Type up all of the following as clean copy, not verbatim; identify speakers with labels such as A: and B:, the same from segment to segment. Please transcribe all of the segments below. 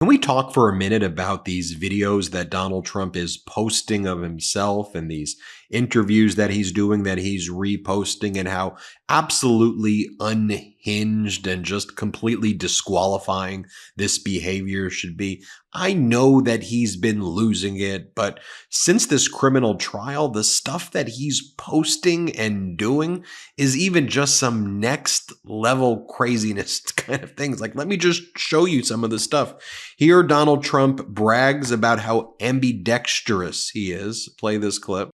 A: Can we talk for a minute about these videos that Donald Trump is posting of himself and these interviews that he's doing that he's reposting, and how absolutely unhinged and just completely disqualifying this behavior should be? I know that he's been losing it, but since this criminal trial, the stuff that he's posting and doing is even just some next level craziness kind of things. Like, let me just show you some of the stuff. Here, Donald Trump brags about how ambidextrous he is. Play this clip.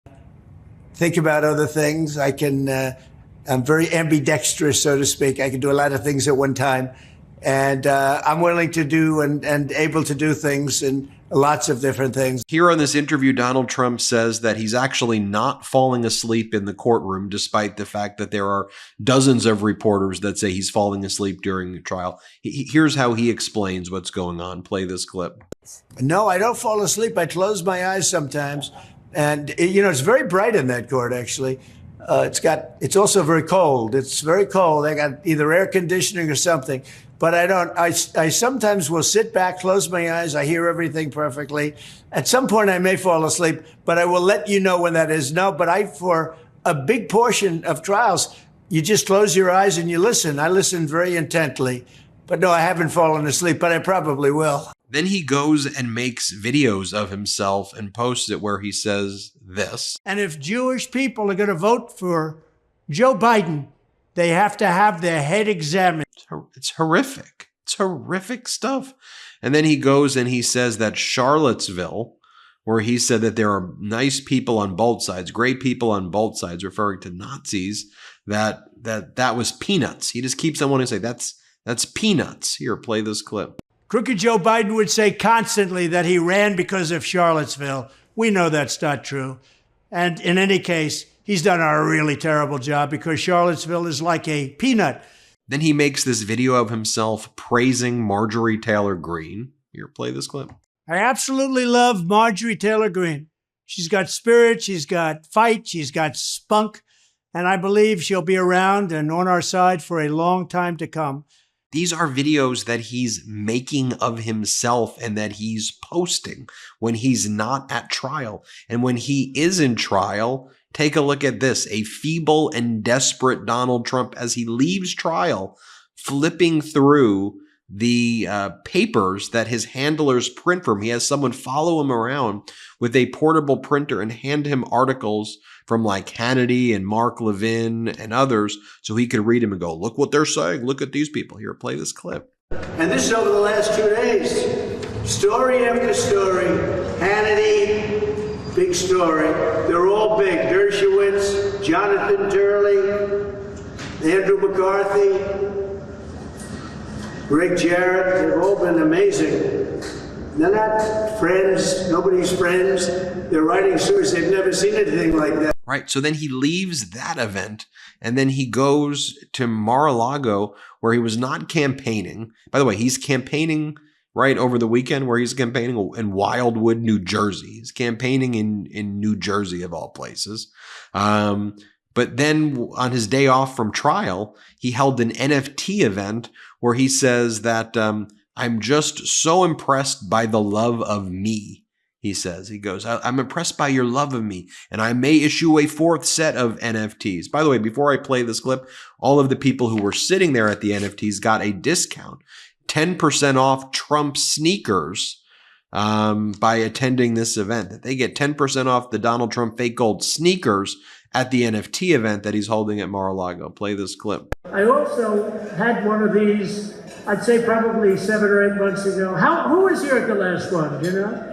B: Think about other things. I'm very ambidextrous, so to speak. I can do a lot of things at one time. And I'm willing to do and able to do things in lots of different things.
A: Here on this interview, Donald Trump says that he's actually not falling asleep in the courtroom, despite the fact that there are dozens of reporters that say he's falling asleep during the trial. Here's how he explains what's going on. Play this clip.
B: No, I don't fall asleep. I close my eyes sometimes. And, it's very bright in that court, actually. It's also very cold. It's very cold. I got either air conditioning or something. But I sometimes will sit back, close my eyes. I hear everything perfectly. At some point, I may fall asleep, but I will let you know when that is. No, but for a big portion of trials, you just close your eyes and you listen. I listen very intently. But no, I haven't fallen asleep, but I probably will.
A: Then he goes and makes videos of himself and posts it where he says this.
B: And if Jewish people are going to vote for Joe Biden, they have to have their head examined.
A: It's horrific. It's horrific stuff. And then he goes and he says that Charlottesville, where he said that there are nice people on both sides, great people on both sides, referring to Nazis, that was peanuts. He just keeps on wanting to say that's peanuts. Here, play this clip.
B: Crooked Joe Biden would say constantly that he ran because of Charlottesville. We know that's not true. And in any case, he's done a really terrible job because Charlottesville is like a peanut.
A: Then he makes this video of himself praising Marjorie Taylor Greene. Here, play this clip.
B: I absolutely love Marjorie Taylor Greene. She's got spirit, she's got fight, she's got spunk, and I believe she'll be around and on our side for a long time to come.
A: These are videos that he's making of himself and that he's posting when he's not at trial. And when he is in trial, take a look at this, a feeble and desperate Donald Trump as he leaves trial, flipping through the papers that his handlers print for him. He has someone follow him around with a portable printer and hand him articles from like Hannity and Mark Levin and others so he could read them and go, look what they're saying. Look at these people. Here, play this clip.
B: And this is over the last 2 days. Story after story. Hannity, big story. They're all big. Dershowitz, Jonathan Turley, Andrew McCarthy, Greg Jarrett. They've all been amazing. They're not friends. Nobody's friends. They're writing stories. They've never seen anything like that.
A: Right. So then he leaves that event and then he goes to Mar-a-Lago where he was not campaigning. By the way, he's campaigning right over the weekend where he's campaigning in Wildwood, New Jersey. He's campaigning in New Jersey of all places. But then on his day off from trial, he held an NFT event where he says that I'm just so impressed by the love of me. He says, he goes, I'm impressed by your love of me, and I may issue a 4th set of NFTs. By the way, before I play this clip, all of the people who were sitting there at the NFTs got a discount, 10% off Trump sneakers by attending this event. That they get 10% off the Donald Trump fake gold sneakers at the NFT event that he's holding at Mar-a-Lago. Play this clip.
C: I also had one of these, I'd say probably 7 or 8 months ago. Who was here at the last one, do you know?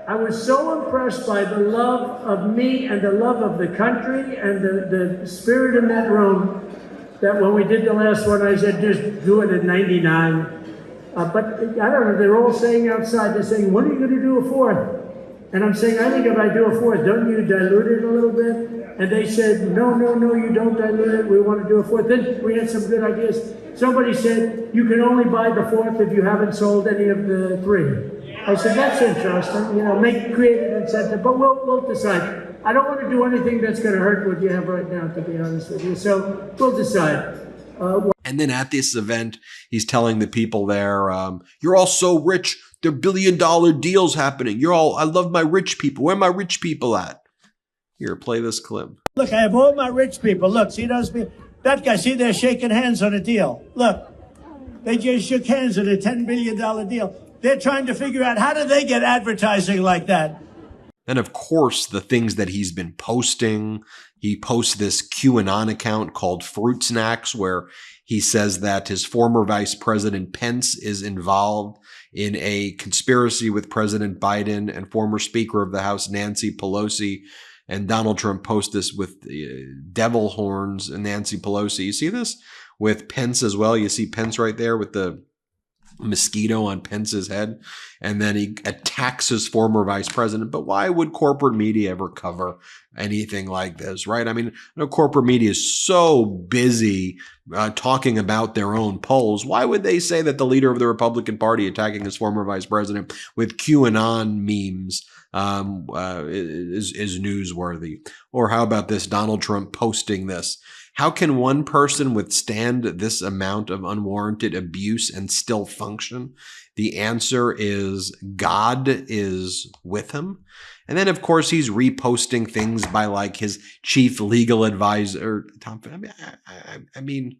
C: I was so impressed by the love of me and the love of the country and the spirit in that room that when we did the last one, I said, just do it at 99. But I don't know, they're all saying outside, they're saying, when are you going to do a 4th? And I'm saying, I think if I do a 4th, don't you dilute it a little bit? And they said, no, you don't dilute it. We want to do a 4th. Then we had some good ideas. Somebody said, you can only buy the 4th if you haven't sold any of the 3. I said, that's interesting, create an incentive, but we'll decide. I don't want to do anything that's going to hurt what you have right now, to be honest with you. So we'll decide.
A: And then at this event, he's telling the people there, you're all so rich. There are billion-dollar deals happening. I love my rich people. Where are my rich people at? Here, play this clip.
C: Look, I have all my rich people. Look, see those people? That guy, see, they're shaking hands on a deal. Look, they just shook hands on a $10 billion deal. They're trying to figure out how do they get advertising like that?
A: And of course, the things that he's been posting, he posts this QAnon account called Fruit Snacks, where he says that his former Vice President Pence is involved in a conspiracy with President Biden and former Speaker of the House Nancy Pelosi. And Donald Trump posts this with devil horns and Nancy Pelosi. You see this with Pence as well? You see Pence right there with the mosquito on Pence's head. And then he attacks his former vice president. But why would corporate media ever cover anything like this, right? I mean, corporate media is so busy talking about their own polls. Why would they say that the leader of the Republican Party attacking his former vice president with QAnon memes is newsworthy? Or how about this, Donald Trump posting this? How can one person withstand this amount of unwarranted abuse and still function? The answer is God is with him. And then, of course, he's reposting things by like his chief legal advisor, Tom. I mean,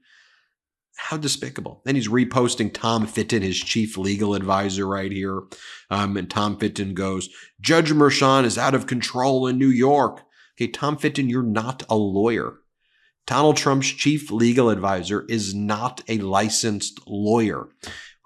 A: how despicable. Then he's reposting Tom Fitton, his chief legal advisor right here. And Tom Fitton goes, Judge Merchan is out of control in New York. Okay, Tom Fitton, you're not a lawyer. Donald Trump's chief legal advisor is not a licensed lawyer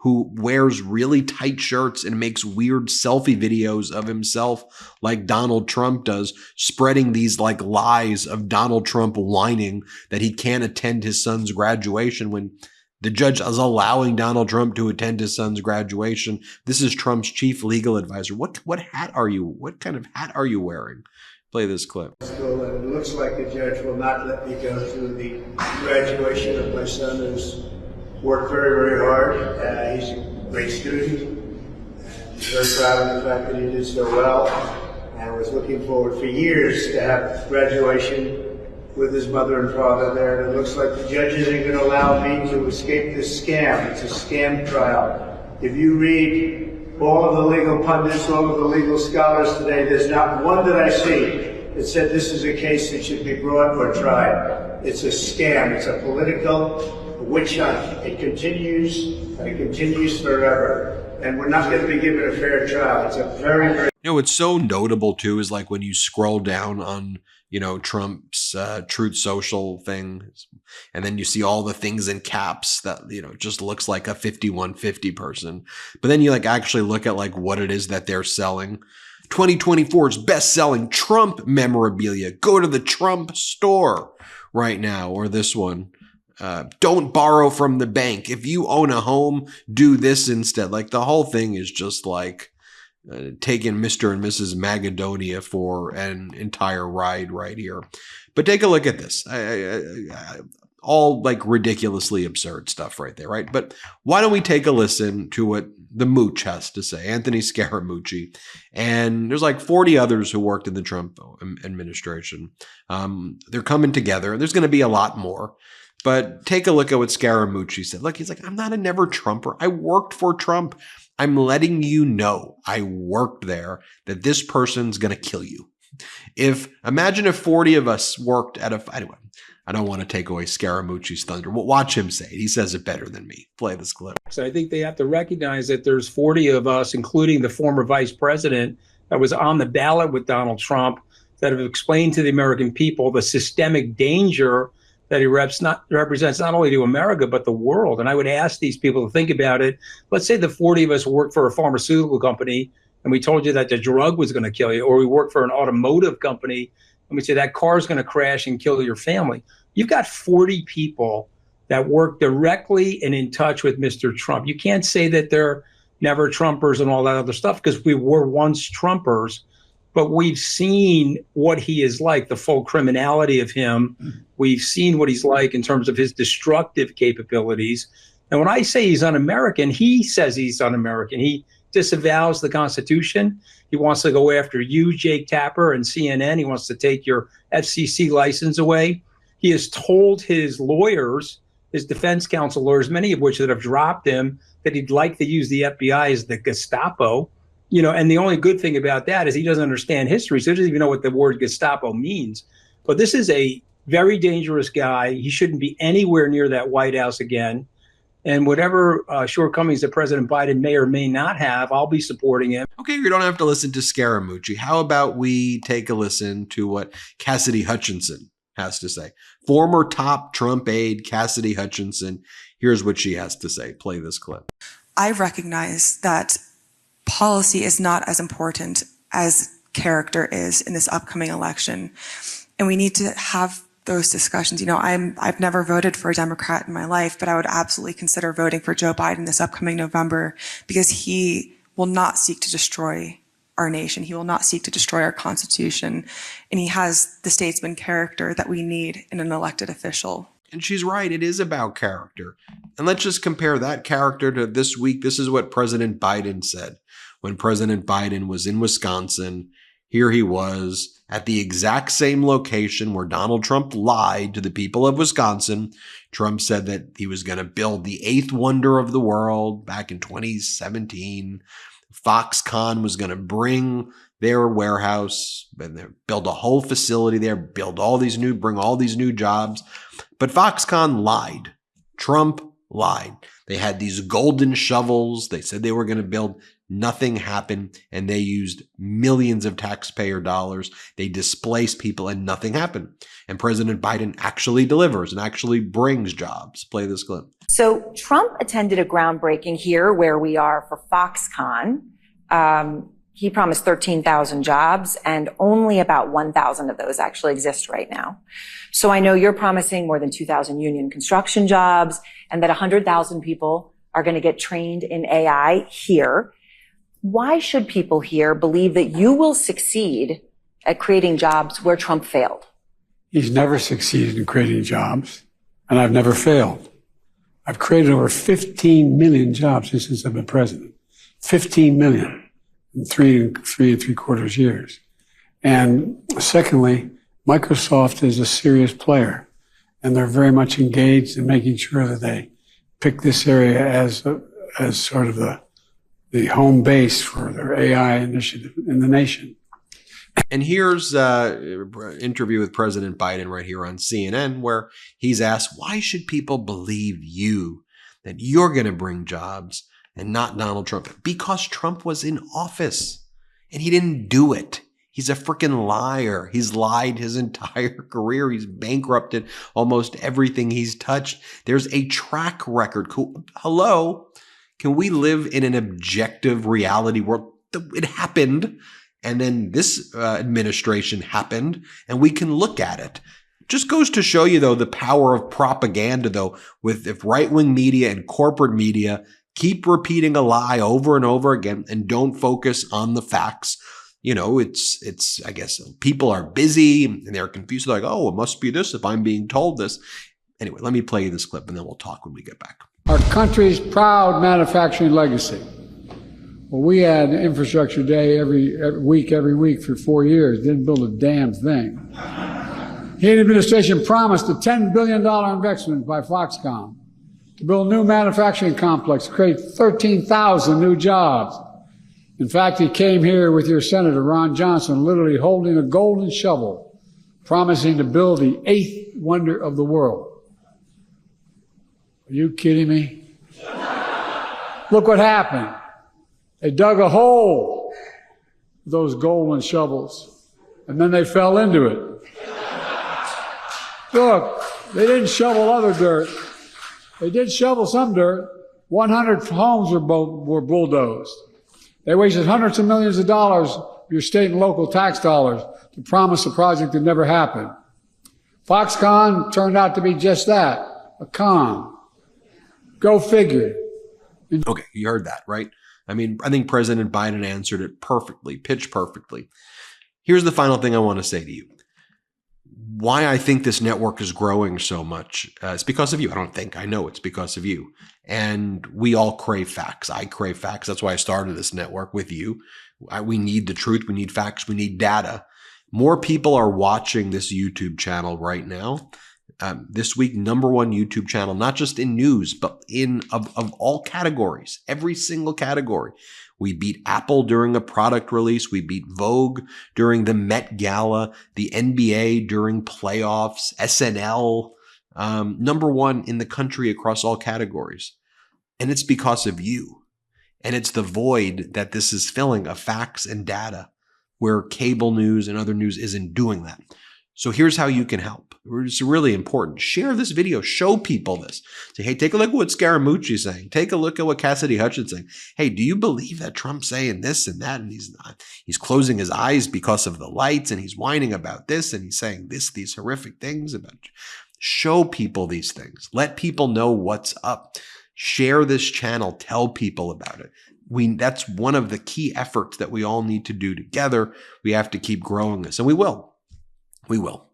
A: who wears really tight shirts and makes weird selfie videos of himself like Donald Trump does, spreading these like lies of Donald Trump whining that he can't attend his son's graduation when the judge is allowing Donald Trump to attend his son's graduation. This is Trump's chief legal advisor. What kind of hat are you wearing? Play this clip.
B: And it looks like the judge will not let me go through the graduation of my son, who's worked very, very hard. He's a great student. He's very proud of the fact that he did so well, and was looking forward for years to have graduation with his mother and father there. And it looks like the judge isn't going to allow me to escape this scam. It's a scam trial. If you read all of the legal pundits, all of the legal scholars today, there's not one that I see that said this is a case that should be brought or tried. It's a scam. It's a political witch hunt. It continues, and it continues forever. And we're not going to be given a fair trial. It's a very, very...
A: What's so notable, too, is like when you scroll down on, Trump's Truth Social thing, and then you see all the things in caps that, just looks like a 5150 person. But then you actually look at what it is that they're selling. 2024's best-selling Trump memorabilia. Go to the Trump store right now. Or this one. Don't borrow from the bank. If you own a home, do this instead. The whole thing is just taking Mr. and Mrs. Magadonia for an entire ride right here. But take a look at this. All ridiculously absurd stuff right there, right? But why don't we take a listen to what the Mooch has to say, Anthony Scaramucci. And there's 40 others who worked in the Trump administration. They're coming together. There's going to be a lot more. But take a look at what Scaramucci said. Look, he's I'm not a never Trumper. I worked for Trump. I'm letting you know I worked there, that this person's going to kill you. Imagine if 40 of us worked at anyway, I don't want to take away Scaramucci's thunder. Well, watch him say it. He says it better than me. Play this clip.
D: So I think they have to recognize that there's 40 of us, including the former vice president that was on the ballot with Donald Trump, that have explained to the American people the systemic danger that he represents not only to America, but the world. And I would ask these people to think about it. Let's say the 40 of us worked for a pharmaceutical company and we told you that the drug was going to kill you, or we work for an automotive company and we say that car is going to crash and kill your family. You've got 40 people that work directly and in touch with Mr. Trump. You can't say that they're never Trumpers and all that other stuff, because we were once Trumpers. But we've seen what he is like, the full criminality of him. We've seen what he's like in terms of his destructive capabilities. And when I say he's un-American, he says he's un-American. He disavows the Constitution. He wants to go after you, Jake Tapper, and CNN. He wants to take your FCC license away. He has told his lawyers his defense counsel lawyers, many of which that have dropped him, that he'd like to use the FBI as the Gestapo. And the only good thing about that is he doesn't understand history, so he doesn't even know what the word Gestapo means. But this is a very dangerous guy. He shouldn't be anywhere near that White House again. And whatever shortcomings that President Biden may or may not have, I'll be supporting him.
A: Okay, you don't have to listen to Scaramucci. How about we take a listen to what Cassidy Hutchinson has to say? Former top Trump aide Cassidy Hutchinson. Here's what she has to say. Play this clip.
E: I recognize that policy is not as important as character is in this upcoming election. And we need to have those discussions. I've never voted for a Democrat in my life, but I would absolutely consider voting for Joe Biden this upcoming November, because he will not seek to destroy our nation. He will not seek to destroy our Constitution. And he has the statesman character that we need in an elected official.
A: And she's right. It is about character. And let's just compare that character to this week. This is what President Biden said when President Biden was in Wisconsin. Here he was at the exact same location where Donald Trump lied to the people of Wisconsin. Trump said that he was going to build the eighth wonder of the world back in 2017. Foxconn was going to bring their warehouse and build a whole facility there, bring all these new jobs. But Foxconn lied. Trump lied. They had these golden shovels. They said they were going to build. Nothing happened, and they used millions of taxpayer dollars. They displaced people, and nothing happened. And President Biden actually delivers and actually brings jobs. Play this clip.
F: So Trump attended a groundbreaking here where we are for Foxconn. He promised 13,000 jobs, and only about 1,000 of those actually exist right now. So I know you're promising more than 2,000 union construction jobs, and that 100,000 people are going to get trained in AI here. Why should people here believe that you will succeed at creating jobs where Trump failed?
G: He's never succeeded in creating jobs, and I've never failed. I've created over 15 million jobs since I've been president. 15 million in three and three-quarters years. And secondly, Microsoft is a serious player, and they're very much engaged in making sure that they pick this area as sort of the home base for their AI initiative in the nation.
A: And here's an interview with President Biden right here on CNN, where he's asked, why should people believe you that you're going to bring jobs and not Donald Trump? Because Trump was in office and he didn't do it. He's a freaking liar. He's lied his entire career. He's bankrupted almost everything he's touched. There's a track record. Hello? Can we live in an objective reality world? It happened, and then this administration happened, and we can look at it. Just goes to show you, though, the power of propaganda, though, if right-wing media and corporate media keep repeating a lie over and over again and don't focus on the facts. It's I guess people are busy and they're confused. They're like, oh, it must be this if I'm being told this. Anyway, let me play you this clip, and then we'll talk when we get back.
G: Our country's proud manufacturing legacy. Well, we had infrastructure day every week for 4 years. Didn't build a damn thing. He and the administration promised a $10 billion investment by Foxconn to build a new manufacturing complex, create 13,000 new jobs. In fact, he came here with your Senator, Ron Johnson, literally holding a golden shovel, promising to build the eighth wonder of the world. Are you kidding me? Look what happened. They dug a hole with those golden shovels, and then they fell into it. Look, they didn't shovel other dirt. They did shovel some dirt. 100 homes were bulldozed. They wasted hundreds of millions of dollars of your state and local tax dollars to promise a project that never happened. Foxconn turned out to be just that, a con. Go figure.
A: Okay, you heard that, right? I mean, I think President Biden answered it perfectly, pitch perfectly. Here's the final thing I want to say to you. Why I think this network is growing so much is because of you. I know it's because of you. And we all crave facts. I crave facts. That's why I started this network with you. We need the truth. We need facts. We need data. More people are watching this YouTube channel right now this week, #1 YouTube channel, not just in news, but of all categories, every single category. We beat Apple during a product release. We beat Vogue during the Met Gala, the NBA during playoffs, SNL, #1 in the country across all categories. And it's because of you. And it's the void that this is filling of facts and data where cable news and other news isn't doing that. So here's how you can help. It's really important. Share this video. Show people this. Say, hey, take a look at what Scaramucci is saying. Take a look at what Cassidy Hutchinson is saying. Hey, do you believe that Trump's saying this and that? And he's closing his eyes because of the lights, and he's whining about this, and he's saying these horrific things about. Show people these things. Let people know what's up. Share this channel. Tell people about it. That's one of the key efforts that we all need to do together. We have to keep growing this, and we will. We will.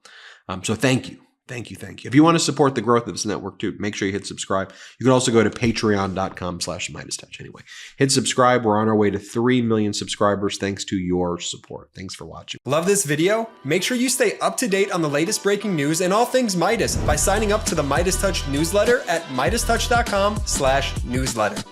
A: So thank you. Thank you. Thank you. If you want to support the growth of this network too, make sure you hit subscribe. You can also go to patreon.com/MeidasTouch. Anyway, hit subscribe. We're on our way to 3 million subscribers thanks to your support. Thanks for watching.
H: Love this video? Make sure you stay up to date on the latest breaking news and all things Midas by signing up to the MeidasTouch newsletter at MeidasTouch.com/newsletter.